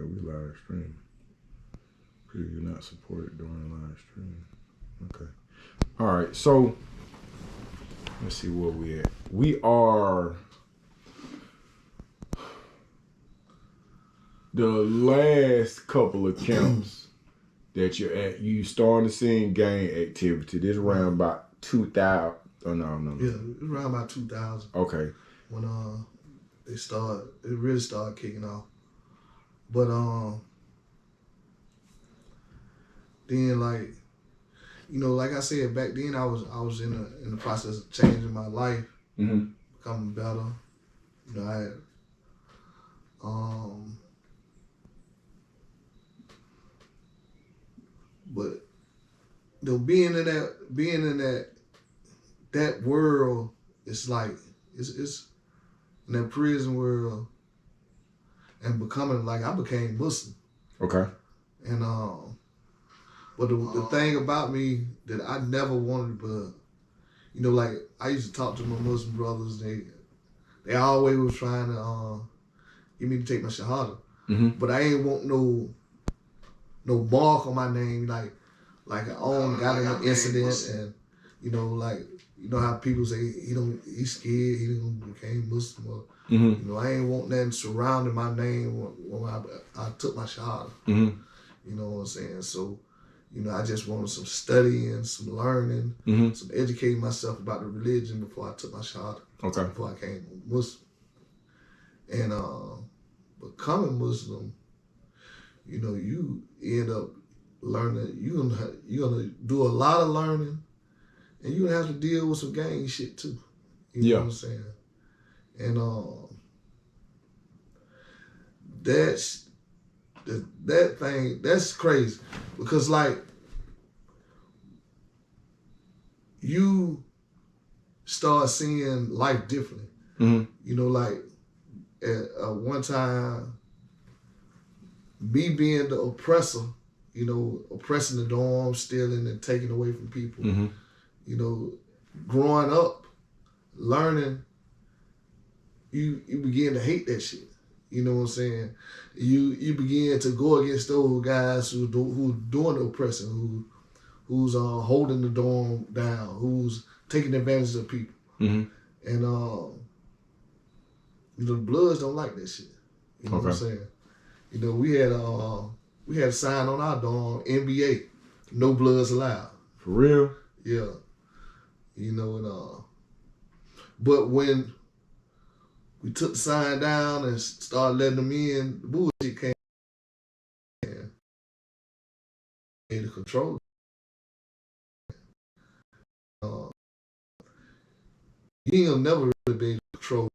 Okay, we live stream. You're not supported during live stream. Okay. All right. So let's see where we at. We are the last couple of camps that you're at. You starting to see gang activity. This around about 2000. Oh no. Yeah, around about 2000. Okay. When it really started kicking off. But then like I said, back then I was in the process of changing my life, becoming better. You know, I had but being in that world, it's like it's in that prison world, and becoming like I became Muslim. Okay. And but the thing about me that I never wanted, but like I used to talk to my Muslim brothers, they always was trying to get me to take my shahada, but I ain't want no mark on my name, like I own got in an incident, and how people say he's scared, he became Muslim, or I ain't want nothing surrounding my name when I took my shahada. You know what I'm saying? So, I just wanted some studying, some learning, some educating myself about the religion before I took my shahada. Okay. Before I became Muslim. And becoming Muslim, you end up learning. You're gonna do a lot of learning, and you're gonna have to deal with some gang shit too. You know what I'm saying? And that's crazy, because like you start seeing life differently. Like at one time, me being the oppressor, oppressing the dorm, stealing and taking away from people, growing up, learning, you begin to hate that shit. You know what I'm saying? You begin to go against those guys who doing the oppressing, who's holding the dorm down, who's taking advantage of people. And the Bloods don't like that shit. You know what I'm saying? We had a sign on our dorm, NBA, no Bloods allowed. For real? Yeah. But when we took the sign down and started letting them in, the bullshit came in to control. You ain't never really be able to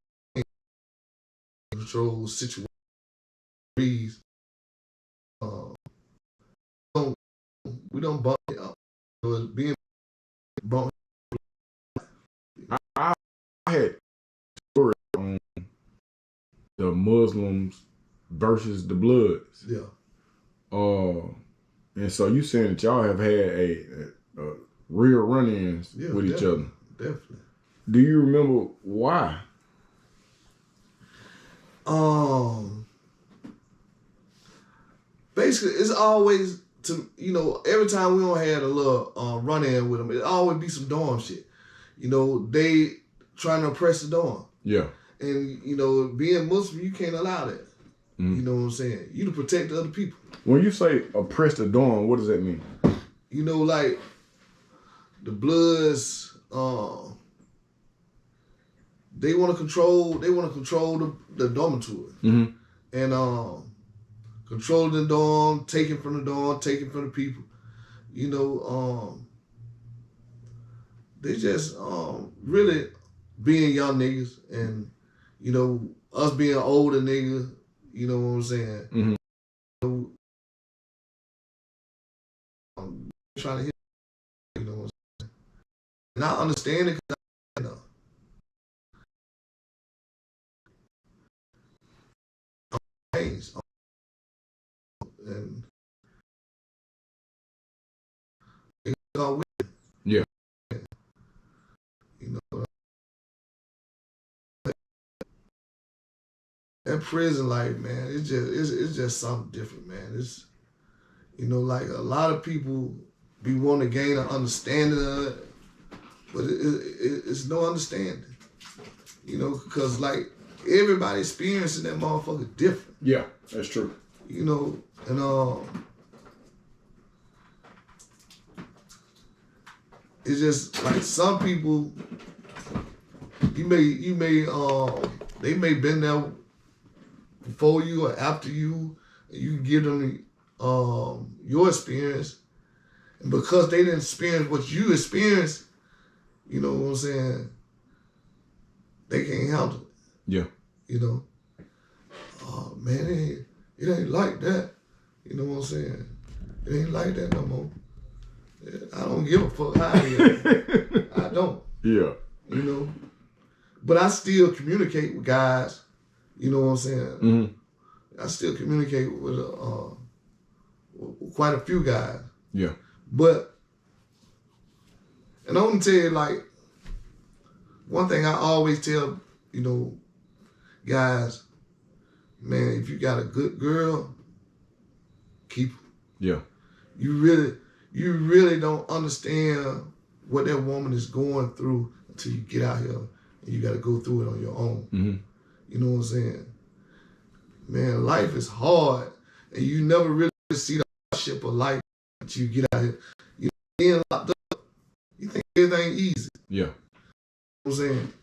control situations. We don't bump it up. Being bumped. I had a story on the Muslims versus the Bloods. Yeah. And so you saying that y'all have had a real run-ins with each other? Definitely. Do you remember why? Basically, it's always every time we don't had a little run-in with them, it always be some dorm shit. They trying to oppress the dorm. Yeah. And being Muslim, you can't allow that. You know what I'm saying? You to protect other people. When you say oppress the dorm, what does that mean? Like the Bloods, they want to control the dormitory. And control the dorm, taking from the dorm, taking from the people. They just really being young niggas, and us being older niggas. You know what I'm saying? Trying to hit. You know what I'm saying? And I understand it, because I know. And it's all with. Yeah. that prison life, man, it's just something different, man. It's, you know, like a lot of people be wanting to gain an understanding of it, but it's no understanding. You know, because like everybody experiencing that motherfucker different. Yeah, that's true. You know, and it's just like some people, they may been there before you or after you, and you can give them your experience, and because they didn't experience what you experienced, you know what I'm saying, they can't handle it. Yeah. You know, oh man, it ain't like that. You know what I'm saying? It ain't like that no more. I don't give a fuck how it is. I don't. Yeah. You know, but I still communicate with guys. You know what I'm saying? Mm-hmm. I still communicate with quite a few guys. Yeah. But, and I'm gonna tell you, like, one thing I always tell, you know, guys, man, if you got a good girl, keep her. Yeah. You really don't understand what that woman is going through until you get out here and you got to go through it on your own. Mm-hmm. You know what I'm saying? Man, life is hard, and you never really see the hardship of life until you get out here. You being locked up, you think everything easy. Yeah. You know what I'm saying?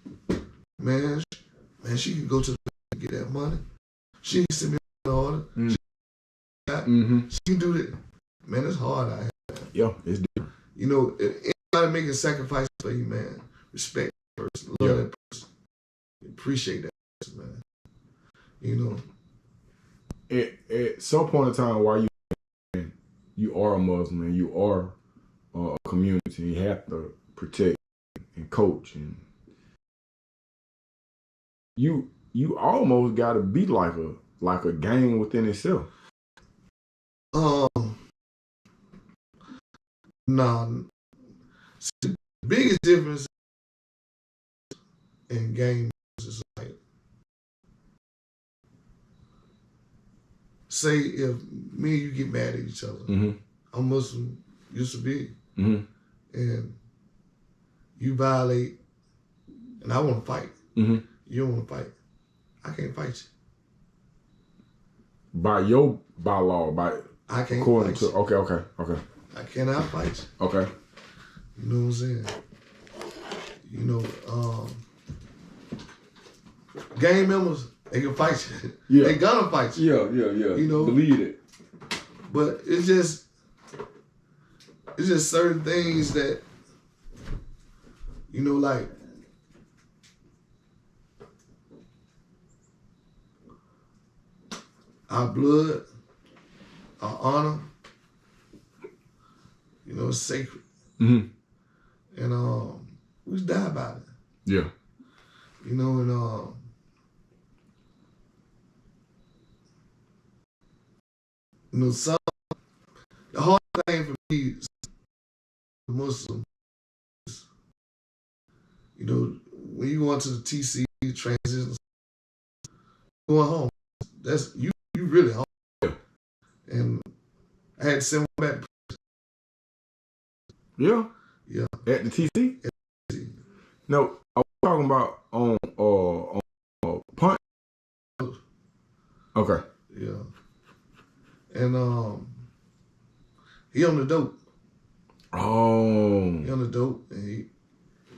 Man, she can go to the bank and get that money. She can send me an order. Mm-hmm. She can do that. Man, it's hard out here. Yeah, it's different. You know, if anybody making sacrifices for you, man, respect that person, love that person, appreciate that person, man. You know. At some point in time, while you are a Muslim and you are a community, you have to protect and coach, and you almost got to be like a gang within itself. Nah. The biggest difference in games is like, say if me and you get mad at each other, Mm-hmm. I'm Muslim, used to be, Mm-hmm. and you violate, and I want to fight. Mm-hmm. You don't want to fight. I can't fight you. By law, I can't according fight to you. Okay. I cannot fight you. Okay. You know what I'm saying? You know, gang members, they can fight you. Yeah. They gonna fight you. Yeah. You know? Believe it. But it's just certain things that, you know, like, our blood, our honor, you know, it's sacred. Mm-hmm. And we just die about it. Yeah. You know, and you know, the hard thing for me is Muslim. You know, when you go into the TC transition, going home, that's you really home. Yeah. And I had to send one back. Yeah. Yeah. At the TC? No, I was talking about on Punch. Okay. Yeah. And he on the dope. Oh. He on the dope, and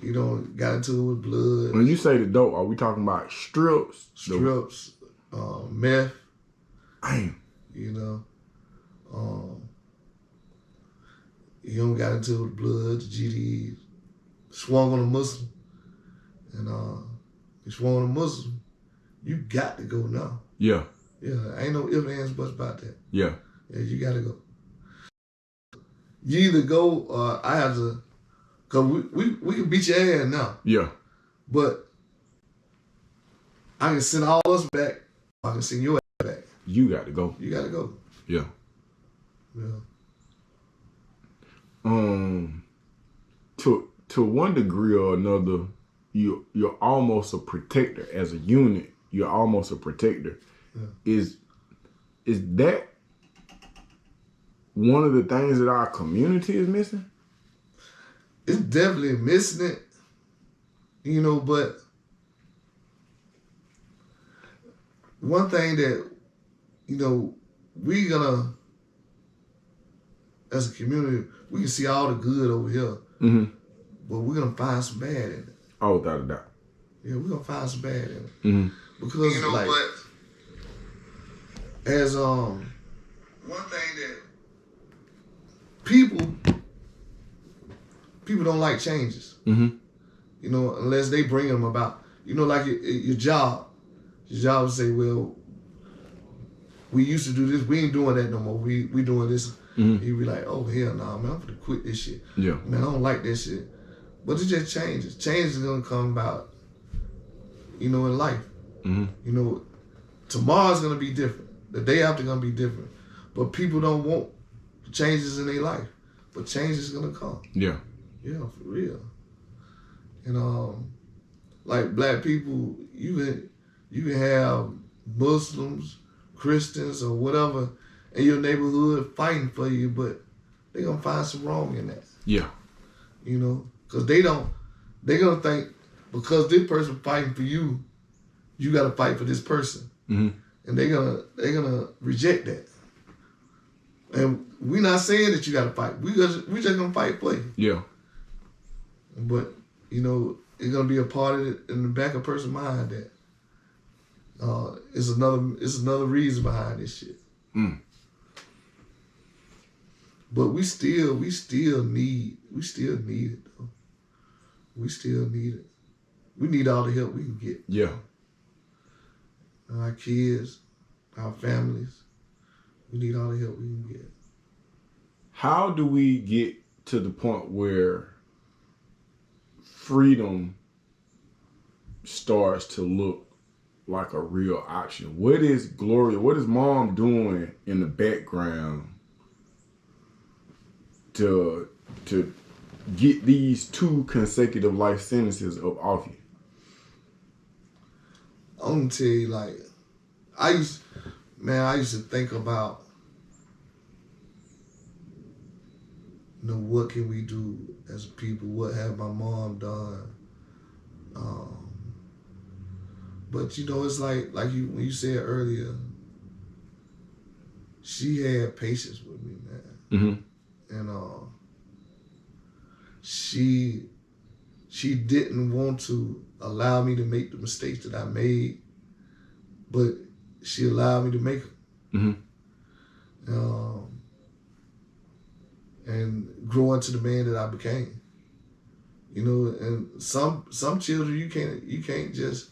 he don't got into it with blood. When you say the dope, are we talking about strips? Strips, meth. Damn. You know, he don't got into it with blood. The GD swung on a Muslim, and he swung on a Muslim. You got to go now. Yeah. Yeah, ain't no ifs, ands, buts about that. Yeah. Yeah, you got to go. You either go or I have to, because we can beat your ass now. Yeah. But I can send all us back, or I can send your ass back. You got to go. You got to go. Yeah. Yeah. To one degree or another, you're almost a protector as a unit you're almost a protector. Yeah. Is that one of the things that our community is missing? It's definitely missing it, you know, but one thing that, you know, we gonna, as a community, we can see all the good over here, Mm-hmm. but we're gonna find some bad in it. Oh, without a doubt. Yeah, we're gonna find some bad in it. Mm-hmm. Because, you know, like, as one thing that people don't like changes. Mm-hmm. You know, unless they bring them about. You know, like your job. Your job would say, well, we used to do this. We ain't doing that no more. We doing this. Mm-hmm. You be like, oh, hell no, man, I'm gonna quit this shit. Yeah. Man, I don't like this shit. But it just changes. Change is gonna come about, you know, in life. Mm-hmm. You know, tomorrow's gonna be different. The day after gonna be different. But people don't want changes in their life. But change is gonna come. Yeah. Yeah, for real. And like black people, you can have Muslims, Christians, or whatever in your neighborhood fighting for you, but they gonna find some wrong in that. Yeah. You know, because they gonna think because this person fighting for you, you gotta fight for this person, mm-hmm. and they're gonna reject that. And we're not saying that you gotta fight. We just gonna fight for you. Yeah. But you know, it's gonna be a part of it in the back of a person's mind that it's another reason behind this shit. Mm. But we still need it though. We still need it. We need all the help we can get. Yeah. Our kids, our families, we need all the help we can get. How do we get to the point where freedom starts to look like a real option? What is mom doing in the background to get these 2 consecutive life sentences up off you? I'm gonna tell you, like, I used to think about, you know, what can we do as people? What have my mom done? But you know, it's like when you said earlier, she had patience with me, man. Mm-hmm. And she didn't want to allow me to make the mistakes that I made, but she allowed me to make them. Mm-hmm. And grow into the man that I became. You know, and some children you can't just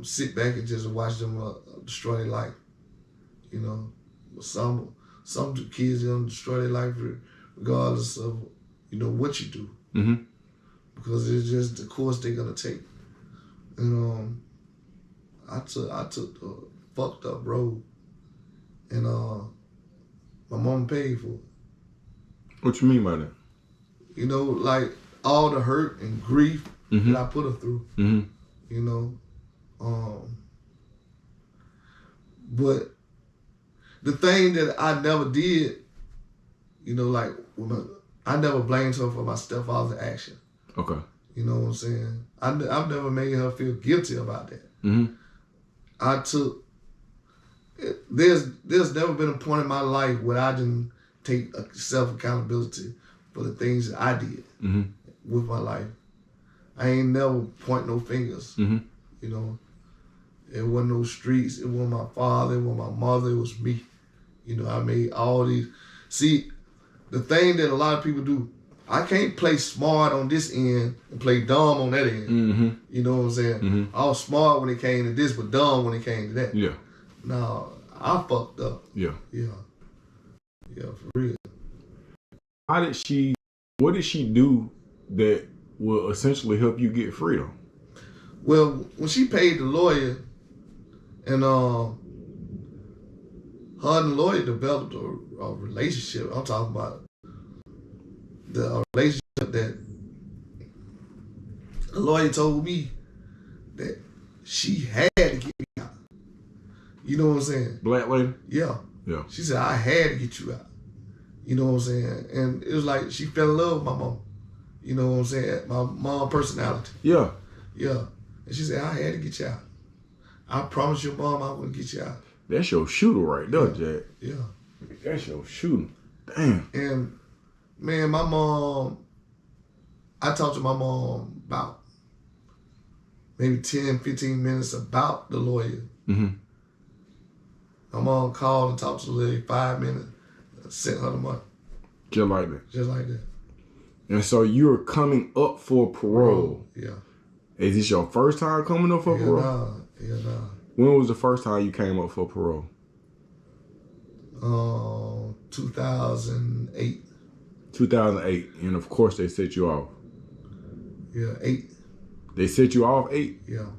sit back and just watch them destroy their life. You know, some kids are gonna destroy their life regardless of, you know, what you do. Mm-hmm. Because it's just the course they're gonna take. And I took the fucked up road, and my mom paid for it. What you mean by that? You know, like all the hurt and grief mm-hmm. that I put her through. Mm-hmm. You know, but the thing that I never did, you know, like I never blamed her for my stepfather's action. Okay. You know what I'm saying? I've never made her feel guilty about that. Mm-hmm. There's never been a point in my life where I didn't take self-accountability for the things that I did mm-hmm. with my life. I ain't never point no fingers. Mm-hmm. You know, it wasn't no streets. It wasn't my father. It wasn't my mother. It was me. You know, I made all these. See, the thing that a lot of people do, I can't play smart on this end and play dumb on that end. Mm-hmm. You know what I'm saying? Mm-hmm. I was smart when it came to this, but dumb when it came to that. Yeah. No, I fucked up. Yeah. Yeah. Yeah, for real. What did she do that will essentially help you get freedom? Well, when she paid the lawyer, and her and the lawyer developed a relationship. I'm talking about the relationship that the lawyer told me that she had to get me out. You know what I'm saying? Black lady? Yeah. Yeah. She said, I had to get you out. You know what I'm saying? And it was like she fell in love with my mom. You know what I'm saying? My mom personality. Yeah. Yeah. And she said, I had to get you out. I promised your mom I would get you out. That's your shooter right there, Jack. Yeah. That's your shooter. Damn. And, man, my mom, I talked to my mom about maybe 10, 15 minutes about the lawyer. Mm-hmm. My mom called and talked to the lady 5 minutes, sent her the money. Just like that. Just like that. And so you're coming up for parole. Yeah. Is this your first time coming up for parole? Nah. When was the first time you came up for parole? 2008. 2008. And of course they set you off. Yeah, 8. They set you off 8? Yeah.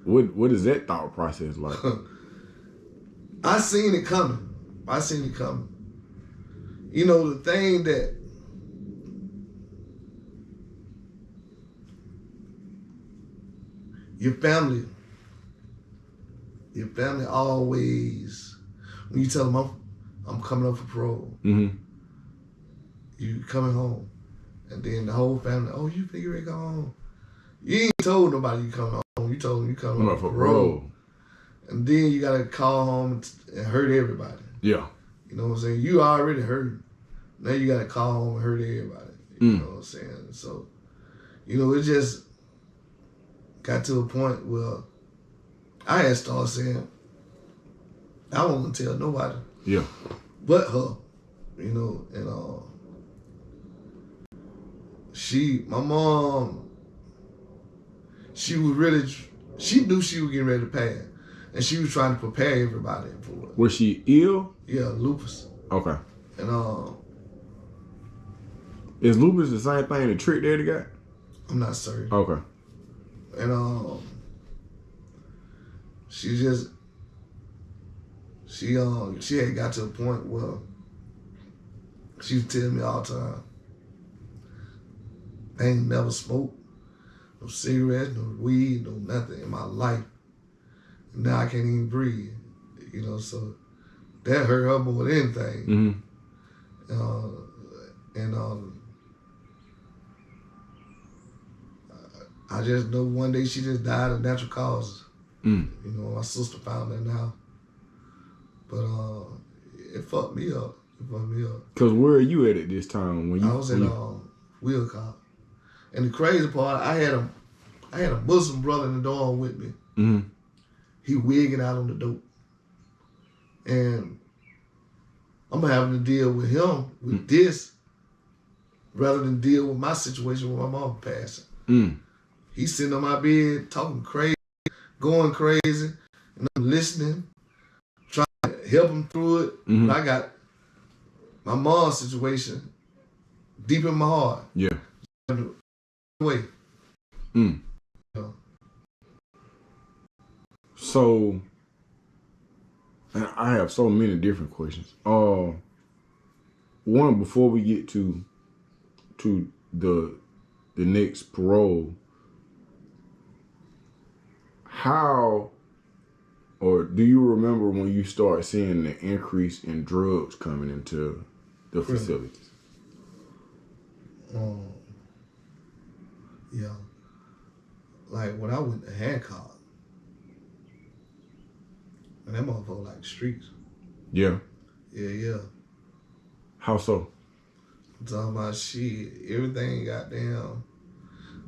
What is that thought process like? I seen it coming. You know, the thing that your family always, when you tell them I'm coming up for parole, Mm-hmm. you coming home, and then the whole family, oh, you figure it go home. You ain't told nobody you coming home. You told them you coming up for parole. And then you gotta call home and hurt everybody. Yeah. You know what I'm saying? You already hurt. Now you gotta call home and hurt everybody. You know what I'm saying? So, you know, it just got to a point where I had started saying, I don't want to tell nobody. Yeah. But her. You know, and my mom, she knew she was getting ready to pass. And she was trying to prepare everybody for it. Was she ill? Yeah, lupus. Okay. And is lupus the same thing the trick daddy got? I'm not certain. Okay. And she had got to a point where she was telling me all the time, I ain't never smoked no cigarettes, no weed, no nothing in my life. Now I can't even breathe, you know, so that hurt her more than anything. Mm-hmm. I just know one day she just died of natural causes. You know, my sister found that now. But it fucked me up. Because where are you at this time? I was in Wilcox. And the crazy part, I had a Muslim brother in the dorm with me. Mm-hmm. He wigging out on the dope. And I'm having to deal with him with this rather than deal with my situation with my mom passing. He's sitting on my bed talking crazy, going crazy, and I'm listening, trying to help him through it. Mm-hmm. But I got my mom's situation deep in my heart. Yeah. Way. So, and I have so many different questions. One, before we get to the next parole, how or do you remember when you start seeing the increase in drugs coming into the facilities? Yeah. Like when I went to Hancock, and that motherfucker like the streets. Yeah. Yeah. How so? I'm talking about shit, everything goddamn,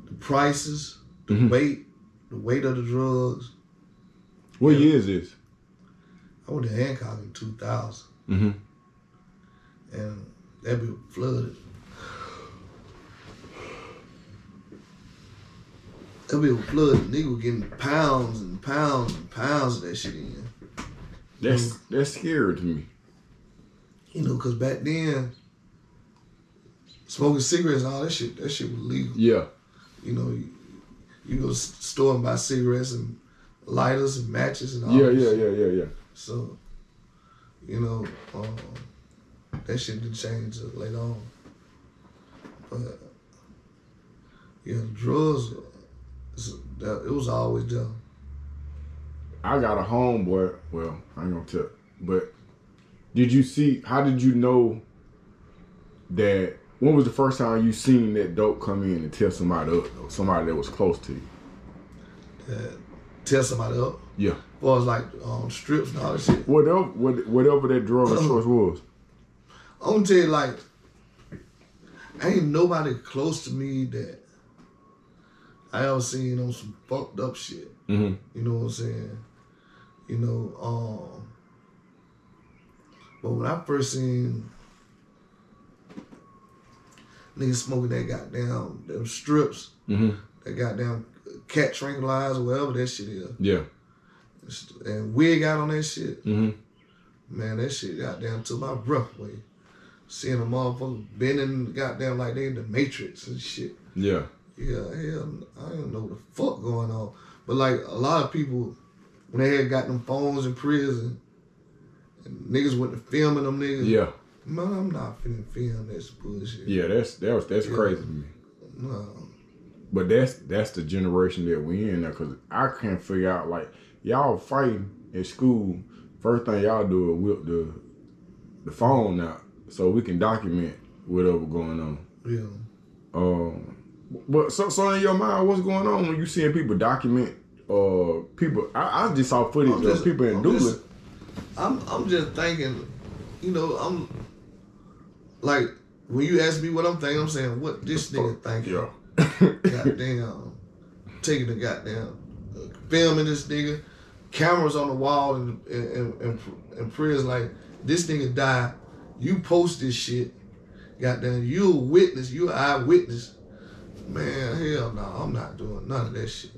the prices, the weight of the drugs. What year is this? I went to Hancock in 2000. Mm-hmm. And that be flooded. That be flooded. Nigga was getting pounds and pounds and pounds of that shit in. That's scary to me. You know, because back then, smoking cigarettes and all that shit was legal. Yeah. You know, you go to the store and buy cigarettes and lighters and matches and all Yeah. that. So, you know, that shit didn't change later on. But, yeah, the drugs, it was always there. I got a homeboy. Well, I ain't gonna tell. But how did you know that, when was the first time you seen that dope come in and tell somebody up, or somebody that was close to you? Tell somebody up? Yeah. As far as like strips and all that shit. Whatever that drug of choice was. I'm gonna tell you, like, ain't nobody close to me that I ever seen on some fucked up shit. Mm-hmm. You know what I'm saying? You know, but when I first seen niggas smoking that goddamn them strips, mm-hmm. that goddamn cat tranquilizer, whatever that shit is. Yeah. And wig out on that shit. Mm-hmm. Man, that shit goddamn took my breath away. Seeing a motherfucker bending goddamn like they in the Matrix and shit. Yeah. Yeah, hell, I don't know what the fuck going on. But like a lot of people, when they had got them phones in prison, and niggas went to filming them niggas. Yeah. Man, I'm not finna film that bullshit. Yeah, that's crazy to me. No. But that's the generation that we in now, because I can't figure out, like, y'all fighting at school, first thing y'all do is whip the phone out so we can document whatever going on. Yeah. But so in your mind, what's going on when you seeing people document people? I just saw footage of people in Doolin. I'm just thinking, you know, I'm like, when you ask me what I'm thinking, I'm saying, what this nigga thinking? Yeah. Goddamn, taking the goddamn, filming this nigga, cameras on the wall in prison, like, this nigga died, you post this shit, goddamn, you a witness, you an eyewitness. Man, hell no, I'm not doing none of that shit.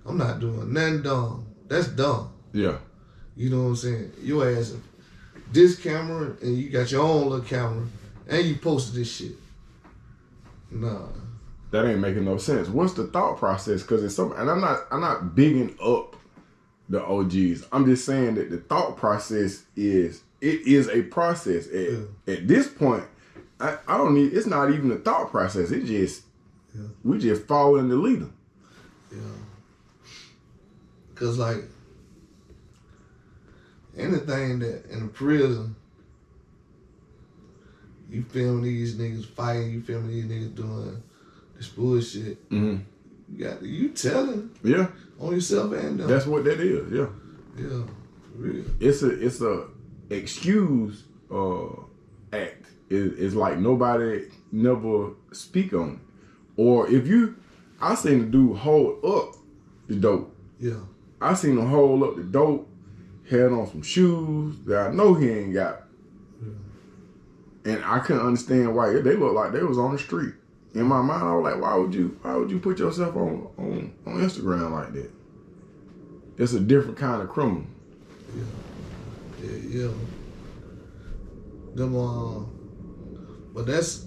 I'm not doing nothing dumb. That's dumb. Yeah. You know what I'm saying? Your ass, this camera, and you got your own little camera, and you posted this shit. Nah. That ain't making no sense. What's the thought process? Because it's something, and I'm not bigging up the OGs. I'm just saying that the thought process is a process. At this point, I don't need. It's not even a thought process. It just we just fall in the leader. Yeah. Cause like anything that in the prison, you filming these niggas fighting, you filming these niggas doing this bullshit. Mm-hmm. You telling. Yeah. On yourself and them. That's what that is. Yeah. Yeah. For real. It's a excuse act. It's like nobody never speak on it. Or if I seen the dude hold up the dope. Yeah. I seen him hold up the dope, had on some shoes that I know he ain't got. Yeah. And I couldn't understand why they looked like they was on the street. In my mind, I was like, why would you put yourself on Instagram like that? It's a different kind of criminal. Yeah. Them but that's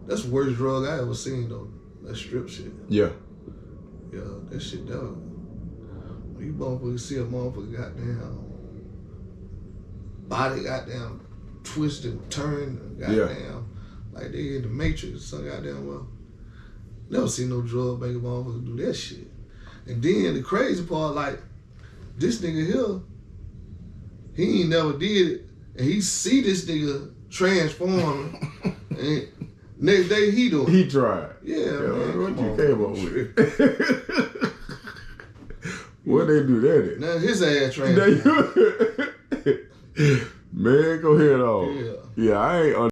the worst drug I ever seen though. That strip shit. Yeah. Yeah, that shit though. When you motherfuckers see a motherfucker goddamn body goddamn twist and turn, goddamn, like they in the Matrix, some goddamn well. Never seen no drug making motherfuckers do that shit. And then the crazy part, like, this nigga here, he ain't never did it, and he see this nigga transform, and next day he doing it. He tried. Yeah, man. What you came up with? What they do that at? Now his ass transformed. Man, go ahead on. Yeah, I ain't